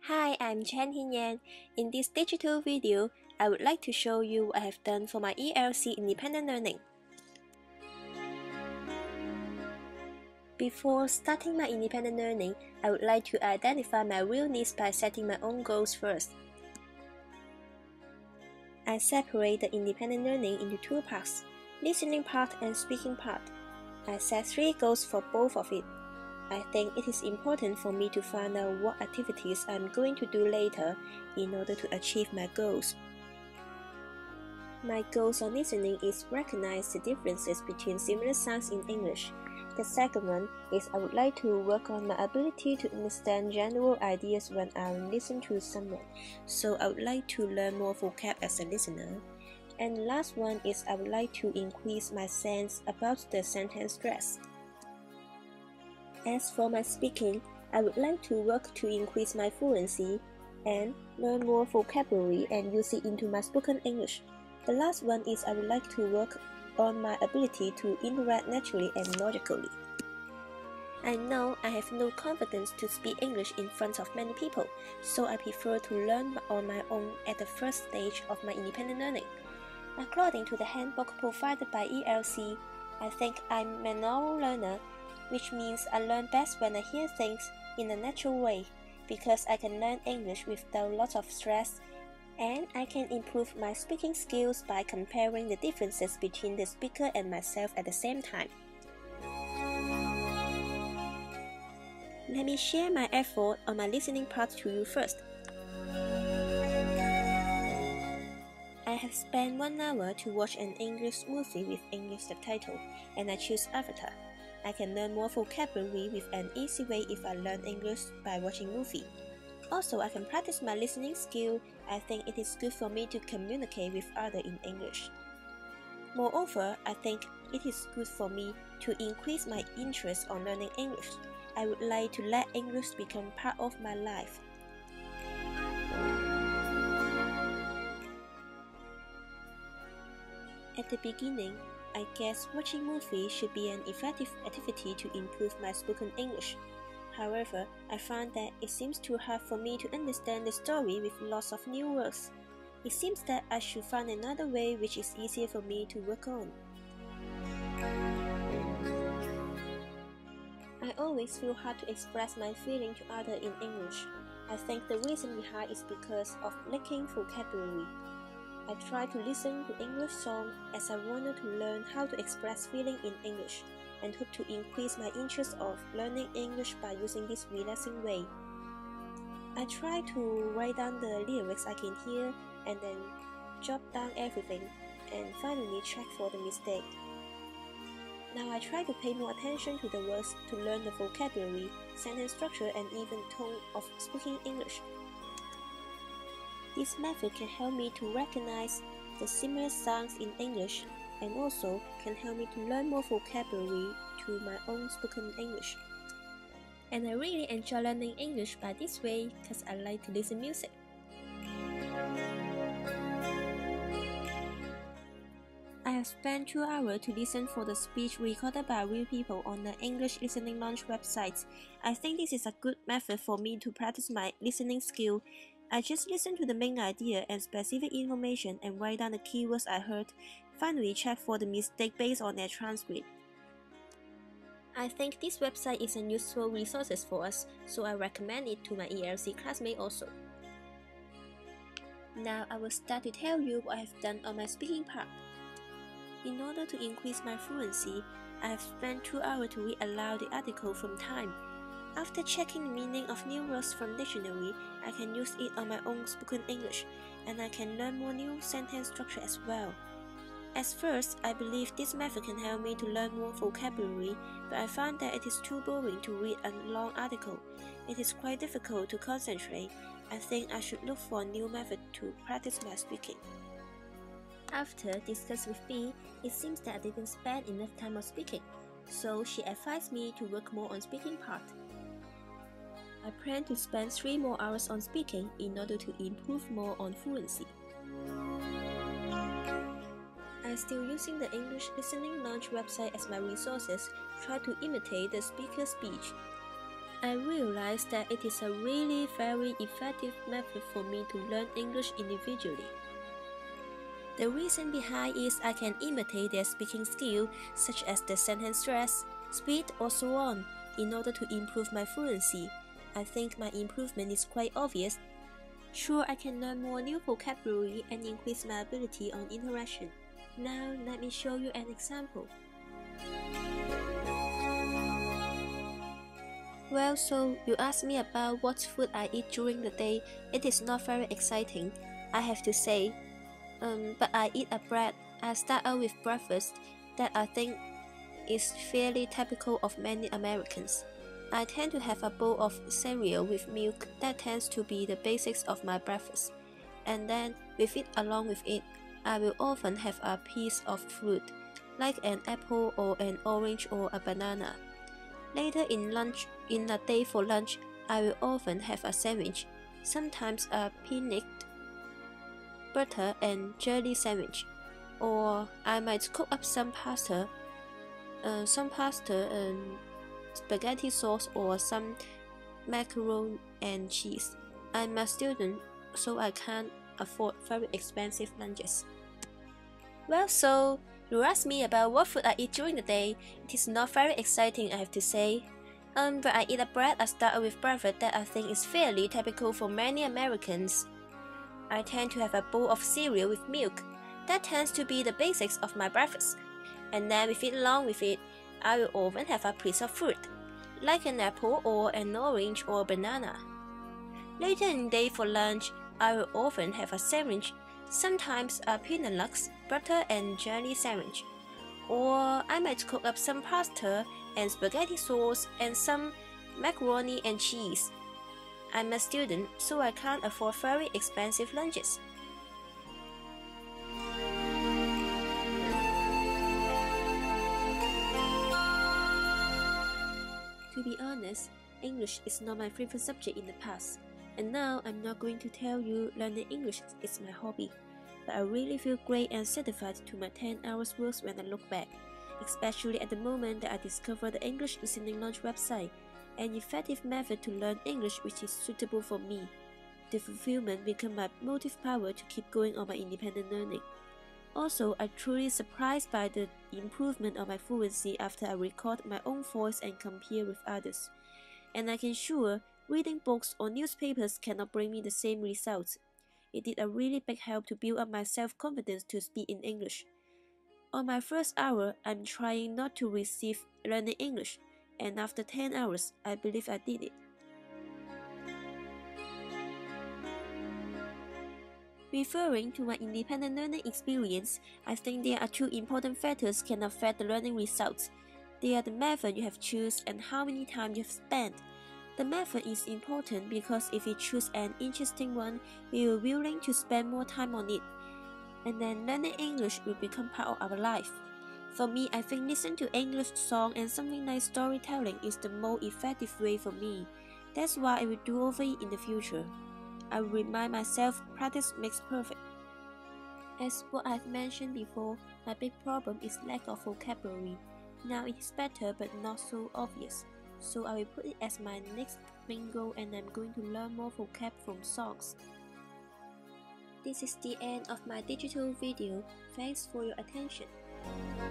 Hi, I'm Chen Hinyan. In this digital video, I would like to show you what I have done for my ELC independent learning. Before starting my independent learning, I would like to identify my real needs by setting my own goals first. I separate the independent learning into two parts, listening part and speaking part. I set 3 goals for both of it. I think it is important for me to find out what activities I'm going to do later in order to achieve my goals. My goals on listening is recognize the differences between similar sounds in English. The second one is I would like to work on my ability to understand general ideas when I listen to someone, so I would like to learn more vocab as a listener. And the last one is I would like to increase my sense about the sentence stress. As for my speaking, I would like to work to increase my fluency and learn more vocabulary and use it into my spoken English. The last one is I would like to work on my ability to interact naturally and logically. I know I have no confidence to speak English in front of many people, so I prefer to learn on my own at the first stage of my independent learning. According to the handbook provided by ELC, I think I'm an oral learner, which means I learn best when I hear things in a natural way, because I can learn English without lots of stress, and I can improve my speaking skills by comparing the differences between the speaker and myself at the same time. Let me share my effort on my listening part to you first. I have spent 1 hour to watch an English movie with English subtitle, and I choose Avatar. I can learn more vocabulary with an easy way if I learn English by watching movie. Also, I can practice my listening skill. I think it is good for me to communicate with others in English. Moreover, I think it is good for me to increase my interest on learning English. I would like to let English become part of my life. At the beginning, I guess watching movies should be an effective activity to improve my spoken English. However, I found that it seems too hard for me to understand the story with lots of new words. It seems that I should find another way which is easier for me to work on. I always feel hard to express my feeling to others in English. I think the reason behind is because of lacking vocabulary. I try to listen to English songs as I wanted to learn how to express feeling in English and hope to increase my interest of learning English by using this relaxing way. I try to write down the lyrics I can hear and then jot down everything and finally check for the mistake. Now I try to pay more attention to the words to learn the vocabulary, sentence structure and even tone of speaking English. This method can help me to recognize the similar sounds in English and also can help me to learn more vocabulary to my own spoken English. And I really enjoy learning English by this way because I like to listen music. I have spent 2 hours to listen for the speech recorded by real people on the English Listening Launch website. I think this is a good method for me to practice my listening skill. I just listen to the main idea and specific information and write down the keywords I heard, finally check for the mistake based on their transcript. I think this website is a useful resource for us, so I recommend it to my ELC classmates also. Now I will start to tell you what I have done on my speaking part. In order to increase my fluency, I have spent 2 hours to read aloud the article from Time. After checking the meaning of new words from dictionary, I can use it on my own spoken English, and I can learn more new sentence structure as well. At first, I believe this method can help me to learn more vocabulary, but I found that it is too boring to read a long article. It is quite difficult to concentrate. I think I should look for a new method to practice my speaking. After discussing with B, it seems that I didn't spend enough time on speaking, so she advised me to work more on speaking part. I plan to spend 3 more hours on speaking in order to improve more on fluency. I'm still using the English Listening Launch website as my resources, try to imitate the speaker's speech. I realized that it is a really very effective method for me to learn English individually. The reason behind is I can imitate their speaking skill, such as the sentence stress, speed, or so on, in order to improve my fluency. I think my improvement is quite obvious. Sure, I can learn more new vocabulary and increase my ability on interaction. Now, let me show you an example. Well, so you asked me about what food I eat during the day. It is not very exciting, I have to say. But I eat a bread. I start out with breakfast that I think is fairly typical of many Americans. I tend to have a bowl of cereal with milk. That tends to be the basics of my breakfast. And then, along with it, I will often have a piece of fruit, like an apple or an orange or a banana. Later in the day for lunch, I will often have a sandwich, sometimes a peanut butter and jelly sandwich, or I might cook up some pasta and spaghetti sauce, or some macaroni and cheese. I'm a student, so I can't afford very expensive lunches. Well, so you asked me about what food I eat during the day. It is not very exciting, I have to say. But I eat a bread. I start with breakfast that I think is fairly typical for many Americans. I tend to have a bowl of cereal with milk. That tends to be the basics of my breakfast. And then along with it, I will often have a piece of fruit, like an apple or an orange or a banana. Later in the day for lunch, I will often have a sandwich, sometimes a peanut butter and jelly sandwich. Or I might cook up some pasta and spaghetti sauce and some macaroni and cheese. I'm a student, so I can't afford very expensive lunches. To be honest, English is not my favorite subject in the past, and now I'm not going to tell you learning English is my hobby, but I really feel great and satisfied to my 10 hours work when I look back, especially at the moment that I discovered the English Listening Launch website, an effective method to learn English which is suitable for me. The fulfillment became my motive power to keep going on my independent learning. Also, I'm truly surprised by the improvement of my fluency after I record my own voice and compare with others. And I can sure reading books or newspapers cannot bring me the same results. It did a really big help to build up my self-confidence to speak in English. On my first hour, I'm trying not to receive learning English, and after 10 hours, I believe I did it. Referring to my independent learning experience, I think there are two important factors can affect the learning results. They are the method you have chosen and how many time you have spent. The method is important because if we choose an interesting one, we will be willing to spend more time on it. And then learning English will become part of our life. For me, I think listening to English song and something like storytelling is the most effective way for me. That's why I will do over it in the future. I will remind myself practice makes perfect. As what I've mentioned before, my big problem is lack of vocabulary. Now it is better but not so obvious. So I will put it as my next main goal, and I'm going to learn more vocab from songs. This is the end of my digital video. Thanks for your attention.